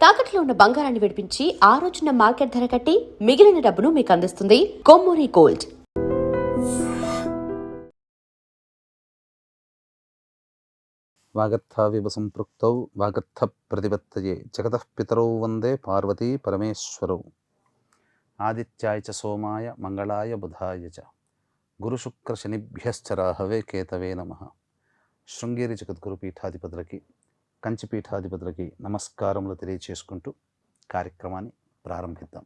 తాకట్లో ఉన్న బంగారాన్ని విడిపించి ఆ రోజున మార్కెట్ ధర కట్టి మిగిలిన డబ్బును మీకు అందిస్తుంది కొమ్మూరి గోల్డ్. వాగర్థావివ సంపృక్తౌ వాగర్థ ప్రతిపత్తయే జగతః పితరౌ వందే పార్వతీ పరమేశ్వరౌ. ఆదిత్యాయ చ సోమాయ మంగళాయ బుధాయ చ గురుశుక్ర శనిభ్యశ్చ రాహవే కేతవే నమః. శృంగేరి జగద్గురు పీఠాధిపతులకి, కంచిపీఠాధిపతులకి నమస్కారములు తెలియచేసుకుంటూ కార్యక్రమాన్ని ప్రారంభిద్దాం.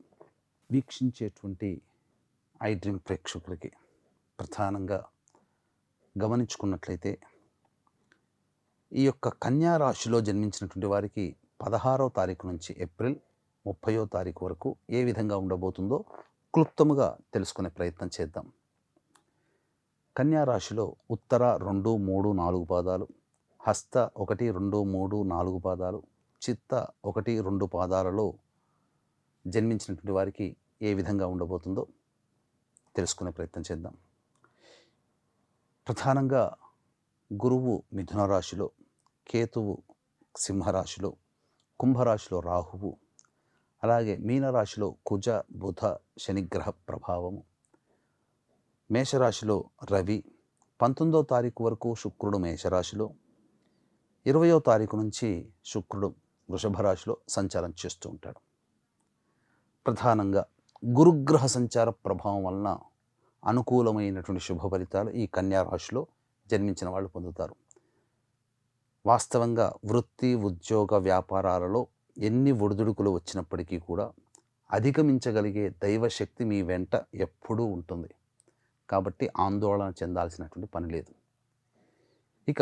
వీక్షించేటువంటి ఐ డ్రీమ్ ప్రేక్షకులకి ప్రధానంగా గమనించుకున్నట్లయితే, ఈ యొక్క కన్యా రాశిలో జన్మించినటువంటి వారికి 16వ తారీఖు నుంచి ఏప్రిల్ 30వ తారీఖు వరకు ఏ విధంగా ఉండబోతుందో క్లుప్తముగా తెలుసుకునే ప్రయత్నం చేద్దాం. కన్యా రాశిలో ఉత్తర 2, 3, 4 పాదాలు, హస్త 1, 2, 3, 4 పాదాలు, చిత్త 1, 2 పాదాలలో జన్మించినటువంటి వారికి ఏ విధంగా ఉండబోతుందో తెలుసుకునే ప్రయత్నం చేద్దాం. ప్రధానంగా గురువు మిథున రాశిలో, కేతువు సింహరాశిలో, కుంభరాశిలో రాహువు, అలాగే మీనరాశిలో కుజ బుధ శనిగ్రహ ప్రభావము, మేషరాశిలో రవి, 19వ తారీఖు వరకు శుక్రుడు మేషరాశిలో, 20వ తారీఖు నుంచి శుక్రుడు వృషభ రాశిలో సంచారం చేస్తూ ఉంటాడు. ప్రధానంగా గురుగ్రహ సంచార ప్రభావం వలన అనుకూలమైనటువంటి శుభ ఫలితాలు ఈ కన్యా రాశిలో జన్మించిన వాళ్ళు పొందుతారు. వాస్తవంగా వృత్తి, ఉద్యోగ, వ్యాపారాలలో ఎన్ని ఒడిదుడుకులు వచ్చినప్పటికీ కూడా అధిగమించగలిగే దైవశక్తి మీ వెంట ఎప్పుడూ ఉంటుంది. కాబట్టి ఆందోళన చెందాల్సినటువంటి పని లేదు. ఇక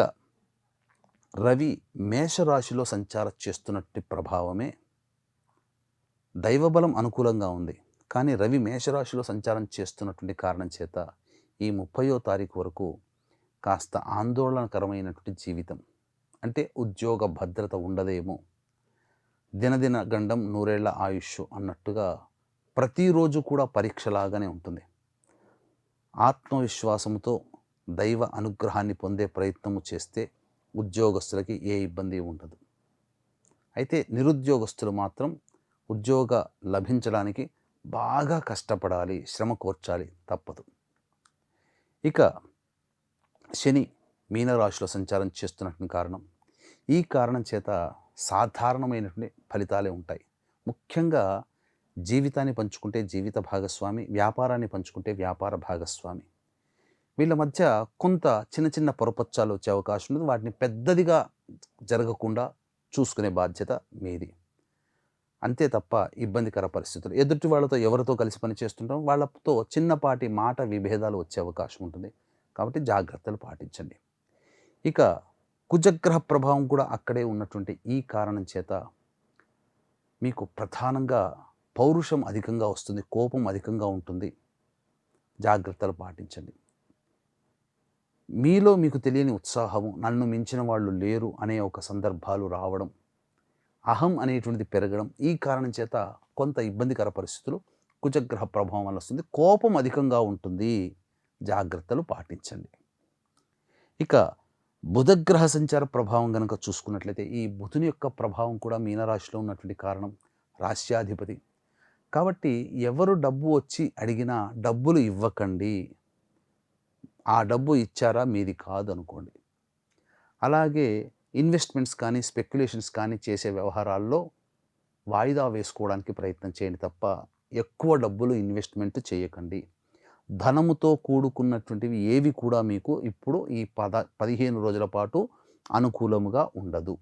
రవి మేషరాశిలో సంచారం చేస్తున్నట్టు ప్రభావమే, దైవబలం అనుకూలంగా ఉంది. కానీ రవి మేషరాశిలో సంచారం చేస్తున్నటువంటి కారణం చేత ఈ 30వ తారీఖు వరకు కాస్త ఆందోళనకరమైనటువంటి జీవితం, అంటే ఉద్యోగ భద్రత ఉండదేమో, దినదిన గండం నూరేళ్ల ఆయుష్ అన్నట్టుగా ప్రతిరోజు కూడా పరీక్షలాగానే ఉంటుంది. ఆత్మవిశ్వాసంతో దైవ అనుగ్రహాన్ని పొందే ప్రయత్నము చేస్తే ఉద్యోగస్తులకి ఏ ఇబ్బంది ఉండదు. అయితే నిరుద్యోగస్తులు మాత్రం ఉద్యోగ లభించడానికి బాగా కష్టపడాలి, శ్రమ కోర్చాలి, తప్పదు. ఇక శని మీనరాశిలో సంచారం చేస్తున్నటువంటి కారణం, ఈ కారణం చేత సాధారణమైనటువంటి ఫలితాలే ఉంటాయి. ముఖ్యంగా జీవితాన్ని పంచుకుంటే జీవిత భాగస్వామి, వ్యాపారాన్ని పంచుకుంటే వ్యాపార భాగస్వామి, వీళ్ళ మధ్య కొంత చిన్న చిన్న పొరపచ్చాలు వచ్చే అవకాశం ఉంది. వాటిని పెద్దదిగా జరగకుండా చూసుకునే బాధ్యత మీది. అంతే తప్ప ఇబ్బందికర పరిస్థితులు, ఎదుటి వాళ్ళతో ఎవరితో కలిసి పనిచేస్తుంటాం వాళ్ళతో చిన్నపాటి మాట విభేదాలు వచ్చే అవకాశం ఉంటుంది. కాబట్టి జాగ్రత్తలు పాటించండి. ఇక కుజగ్రహ ప్రభావం కూడా అక్కడే ఉన్నటువంటి ఈ కారణం చేత మీకు ప్రధానంగా పౌరుషం అధికంగా వస్తుంది, కోపం అధికంగా ఉంటుంది. జాగ్రత్తలు పాటించండి. మీలో మీకు తెలియని ఉత్సాహము, నన్ను మించిన వాళ్ళు లేరు అనే ఒక సందర్భాలు రావడం, అహం అనేటువంటిది పెరగడం, ఈ కారణం చేత కొంత ఇబ్బందికర పరిస్థితులు కుజగ్రహ ప్రభావం వల్ల వస్తుంది. కోపం అధికంగా ఉంటుంది, జాగ్రత్తలు పాటించండి. ఇక బుధగ్రహ సంచార ప్రభావం కనుక చూసుకున్నట్లయితే, ఈ బుధుని యొక్క ప్రభావం కూడా మీనరాశిలో ఉన్నటువంటి కారణం, రాశ్యాధిపతి. కాబట్టి ఎవరు డబ్బు వచ్చి అడిగినా డబ్బులు ఇవ్వకండి. ఆ డబ్బు ఇచ్చారా మీది కాదు అనుకోండి. అలాగే ఇన్వెస్ట్మెంట్స్ కానీ స్పెక్యులేషన్స్ కానీ చేసే వ్యవహారాల్లో వాయిదా వేసుకోవడానికి ప్రయత్నం చేయండి తప్ప ఎక్కువ డబ్బులు ఇన్వెస్ట్మెంట్ చేయకండి. ధనముతో కూడుకున్నటువంటివి ఏవి కూడా మీకు ఇప్పుడు ఈ 15 రోజుల పాటు అనుకూలముగా ఉండదు.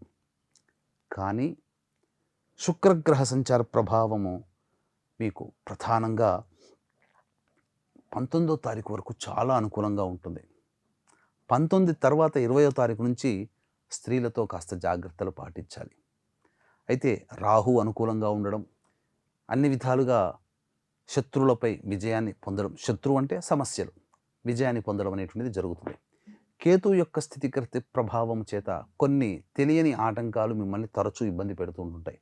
కానీ శుక్రగ్రహ సంచార ప్రభావము మీకు ప్రధానంగా 19వ తారీఖు వరకు చాలా అనుకూలంగా ఉంటుంది. 19 తర్వాత 20వ తారీఖు నుంచి స్త్రీలతో కాస్త జాగ్రత్తలు పాటించాలి. అయితే రాహు అనుకూలంగా ఉండడం, అన్ని విధాలుగా శత్రువులపై విజయాన్ని పొందడం, శత్రువు అంటే సమస్యలు, విజయాన్ని పొందడం అనేటువంటిది జరుగుతుంది. కేతు యొక్క స్థితిగతి ప్రభావం చేత కొన్ని తెలియని ఆటంకాలు మిమ్మల్ని తరచూ ఇబ్బంది పెడుతూ ఉంటాయి.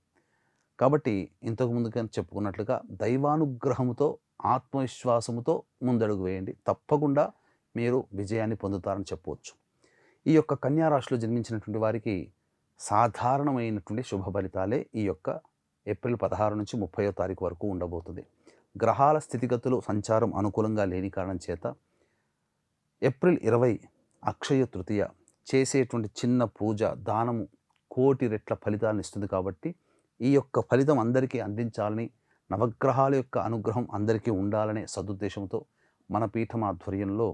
కాబట్టి ఇంతకు ముందుగా చెప్పుకున్నట్లుగా దైవానుగ్రహముతో, ఆత్మవిశ్వాసముతో ముందడుగు వేయండి. తప్పకుండా మీరు విజయాన్ని పొందుతారని చెప్పవచ్చు. ఈ యొక్క కన్యా రాశిలో జన్మించినటువంటి వారికి సాధారణమైనటువంటి శుభ ఫలితాలే ఈ యొక్క ఏప్రిల్ 16 నుంచి 30వ తారీఖు వరకు ఉండబోతుంది. గ్రహాల స్థితిగతులు సంచారం అనుకూలంగా లేని కారణం చేత ఏప్రిల్ 20 అక్షయ తృతీయ చేసేటువంటి చిన్న పూజ దానము కోటి రెట్ల ఫలితాలను ఇస్తుంది. కాబట్టి ఈ యొక్క ఫలితం అందరికీ అందించాలని, నవగ్రహాల యొక్క అనుగ్రహం అందరికీ ఉండాలనే సదుద్దేశంతో మన పీఠం ఆధ్వర్యంలో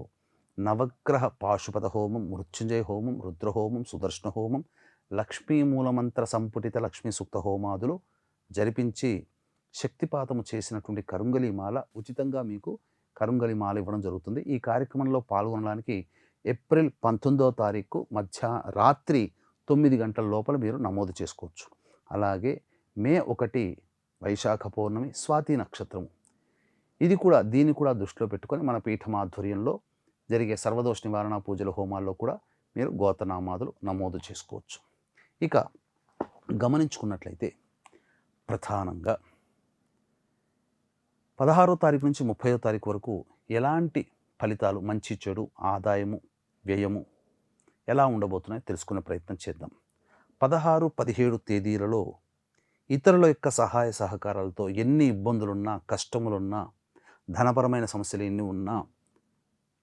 నవగ్రహ పాశుపత హోమం, మృత్యుంజయ హోమం, రుద్రహోమం, సుదర్శన హోమం, లక్ష్మీ మూలమంత్ర సంపుటిత లక్ష్మీ సూక్త హోమాదులు జరిపించి శక్తిపాతము చేసినటువంటి కరుంగలిమాల ఉచితంగా మీకు కరుంగలిమాల ఇవ్వడం జరుగుతుంది. ఈ కార్యక్రమంలో పాల్గొనడానికి ఏప్రిల్ 19వ తారీఖు రాత్రి 9 గంటల లోపల మీరు నమోదు చేసుకోవచ్చు. అలాగే మే 1 వైశాఖ పౌర్ణమి స్వాతి నక్షత్రము, దీన్ని కూడా దృష్టిలో పెట్టుకొని మన పీఠం ఆధ్వర్యంలో జరిగే సర్వదోష నివారణ పూజల హోమాల్లో కూడా మీరు గోతనామాదులు నమోదు చేసుకోవచ్చు. ఇక గమనించుకున్నట్లయితే ప్రధానంగా 16వ తారీఖు నుంచి 30వ తారీఖు వరకు ఎలాంటి ఫలితాలు, మంచి చెడు, ఆదాయము, వ్యయము ఎలా ఉండబోతున్నాయో తెలుసుకునే ప్రయత్నం చేద్దాం. 16, 17 తేదీలలో ఇతరుల యొక్క సహాయ సహకారాలతో ఎన్ని ఇబ్బందులున్నా, కష్టములున్నా, ధనపరమైన సమస్యలు ఎన్ని ఉన్నా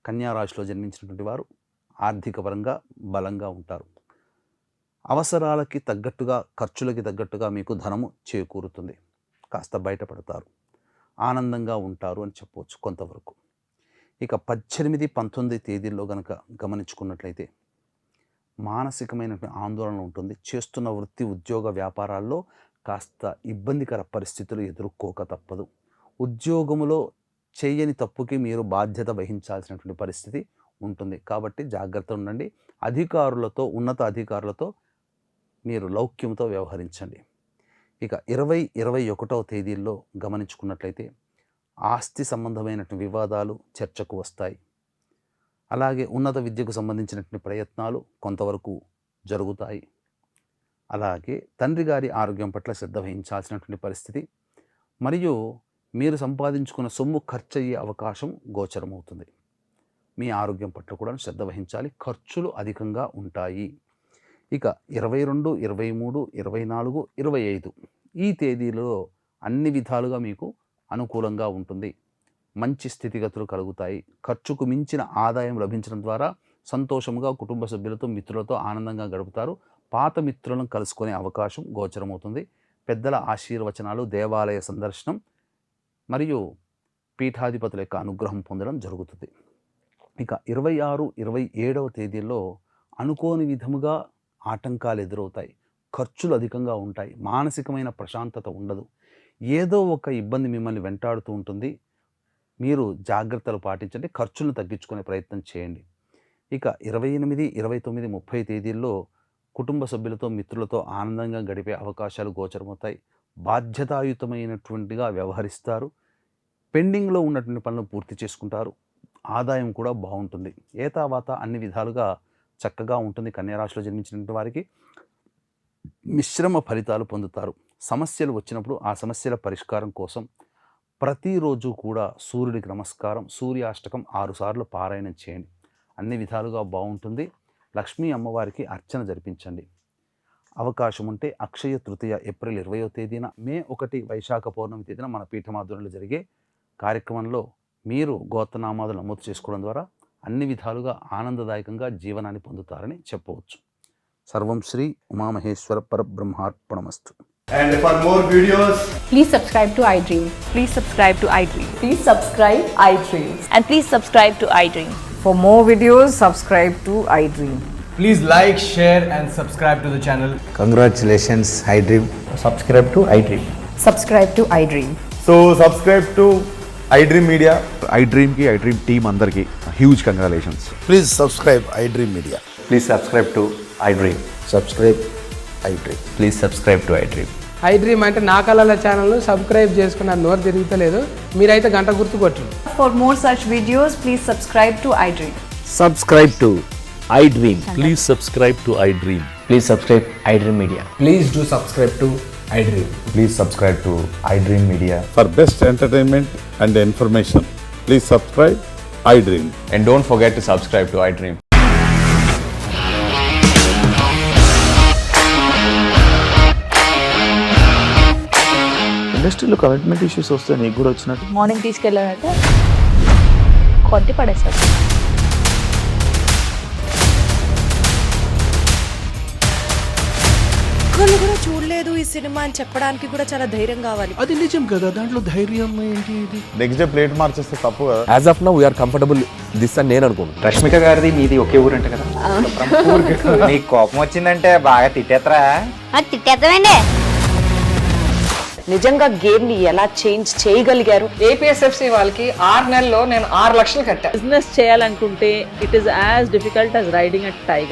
కన్యారాశిలో జన్మించినటువంటి వారు ఆర్థిక పరంగా బలంగా ఉంటారు. అవసరాలకి తగ్గట్టుగా, ఖర్చులకి తగ్గట్టుగా మీకు ధనము చేకూరుతుంది. కాస్త బయటపడతారు, ఆనందంగా ఉంటారు అని చెప్పవచ్చు కొంతవరకు. ఇక 18, 19 తేదీల్లో కనుక గమనించుకున్నట్లయితే మానసికమైన ఆందోళన ఉంటుంది. చేస్తున్న వృత్తి, ఉద్యోగ, వ్యాపారాల్లో కాస్త ఇబ్బందికర పరిస్థితులు ఎదుర్కోక తప్పదు. ఉద్యోగములో చేయని తప్పుకి మీరు బాధ్యత వహించాల్సినటువంటి పరిస్థితి ఉంటుంది. కాబట్టి జాగ్రత్త ఉండండి. అధికారులతో, ఉన్నత అధికారులతో మీరు లౌక్యంతో వ్యవహరించండి. ఇక 20, 21వ తేదీల్లో గమనించుకున్నట్లయితే ఆస్తి సంబంధమైనటువంటి వివాదాలు చర్చకు వస్తాయి. అలాగే ఉన్నత విద్యకు సంబంధించినటువంటి ప్రయత్నాలు కొంతవరకు జరుగుతాయి. అలాగే తండ్రి గారి ఆరోగ్యం పట్ల శ్రద్ధ వహించాల్సినటువంటి పరిస్థితి, మరియు మీరు సంపాదించుకున్న సొమ్ము ఖర్చు అయ్యే అవకాశం గోచరమవుతుంది. మీ ఆరోగ్యం పట్ల కూడా శ్రద్ధ వహించాలి. ఖర్చులు అధికంగా ఉంటాయి. ఇక 22, 23, 24, 25 ఈ తేదీలో అన్ని విధాలుగా మీకు అనుకూలంగా ఉంటుంది. మంచి స్థితిగతులు కలుగుతాయి. ఖర్చుకు మించిన ఆదాయం లభించడం ద్వారా సంతోషంగా కుటుంబ సభ్యులతో, మిత్రులతో ఆనందంగా గడుపుతారు. పాత మిత్రులను కలుసుకునే అవకాశం గోచరమవుతుంది. పెద్దల ఆశీర్వచనాలు, దేవాలయ సందర్శనం మరియు పీఠాధిపతుల యొక్క అనుగ్రహం పొందడం జరుగుతుంది. ఇక 26, 27వ తేదీల్లో అనుకోని విధముగా ఆటంకాలు ఎదురవుతాయి. ఖర్చులు అధికంగా ఉంటాయి. మానసికమైన ప్రశాంతత ఉండదు. ఏదో ఒక ఇబ్బంది మిమ్మల్ని వెంటాడుతూ ఉంటుంది. మీరు జాగ్రత్తలు పాటించండి. ఖర్చులను తగ్గించుకునే ప్రయత్నం చేయండి. ఇక 28, 29, 30 తేదీల్లో కుటుంబ సభ్యులతో, మిత్రులతో ఆనందంగా గడిపే అవకాశాలు గోచరమవుతాయి. బాధ్యతాయుతమైనటువంటిగా వ్యవహరిస్తారు. పెండింగ్లో ఉన్నటువంటి పనులను పూర్తి చేసుకుంటారు. ఆదాయం కూడా బాగుంటుంది. ఏతావాత అన్ని విధాలుగా చక్కగా ఉంటుంది. కన్యారాశిలో జన్మించినటువంటి వారికి మిశ్రమ ఫలితాలు పొందుతారు. సమస్యలు వచ్చినప్పుడు ఆ సమస్యల పరిష్కారం కోసం ప్రతిరోజు కూడా సూర్యుడికి నమస్కారం, సూర్యాష్టకం 6 సార్లు పారాయణం చేయండి. అన్ని విధాలుగా బాగుంటుంది. లక్ష్మీ అమ్మవారికి అర్చన జరిపించండి. అవకాశం ఉంటే అక్షయ తృతీయ ఏప్రిల్ 20వ తేదీన, మే 1 వైశాఖ పౌర్ణమి తేదీన మన పీఠమాధ్వర్యంలో జరిగే కార్యక్రమంలో మీరు గోత్రనామాలు నమోదు చేసుకోవడం ద్వారా అన్ని విధాలుగా ఆనందదాయకంగా జీవనాన్ని పొందుతారని చెప్పవచ్చు. సర్వం Shri Umamaheshwara పరబ్రహ్మార్పణమస్తు. And for more videos, Please subscribe to iDream. Please subscribe to iDream. Please subscribe iDream. And please subscribe to iDream. For more videos, subscribe to iDream. please like, share and subscribe to the channel. Congratulations, iDream. Subscribe to iDream. Subscribe to iDream. So subscribe to iDream Media. iDream ki iDream team andarki huge congratulations. Please subscribe iDream Media. Please subscribe to iDream. Subscribe iDream. Please subscribe to iDream. iDream అంటే నా కళల channel subscribe చేసుకున్న నోరు తిరుగుతలేదు. మీరైతే గంట గుర్తు కొట్టండి. For more such videos, please subscribe to iDream. Subscribe to iDream. Please subscribe to iDream. Please subscribe iDream Media. Please do subscribe to iDream. Please subscribe to iDream Media. For best entertainment and information, please subscribe iDream. And don't forget to subscribe to iDream. ఇండస్ట్రీలో commitment issues వస్తే నీకు కూడా వచ్చినట్టు morning తీసుకెళ్ళాడంటే కొట్టి పడేశాడు. ఒక్కళ్ళు కూడా చూడలేదు ఈ సినిమా అని చెప్పడానికి కూడా చాలా ధైర్యం కావాలి. అది నిజం కదా, దాంట్లో ధైర్యం ఏంటి? ఇది నెక్స్ట్ డే ప్లేట్ మార్చేస్తే తప్పు కదా. As of now we are comfortable this అని నేను అనుకుంటున్నాను. రష్మిక గారిది మీది ఒకే ఊరు అంట కదా. నీకు కోపం వచ్చిందంటే బాగా తిట్టేత్తరా? తిట్టేద్దామండి. నిజంగా గేమ్ ని ఎలా చేంజ్ చేయగలిగారు? ఏపీఎస్ఎఫ్సి వాళ్ళకి 6 నెలల్లో నేను 6 లక్షలు కట్టా. బిజినెస్ చేయాలనుకుంటే it is as difficult as riding a tiger.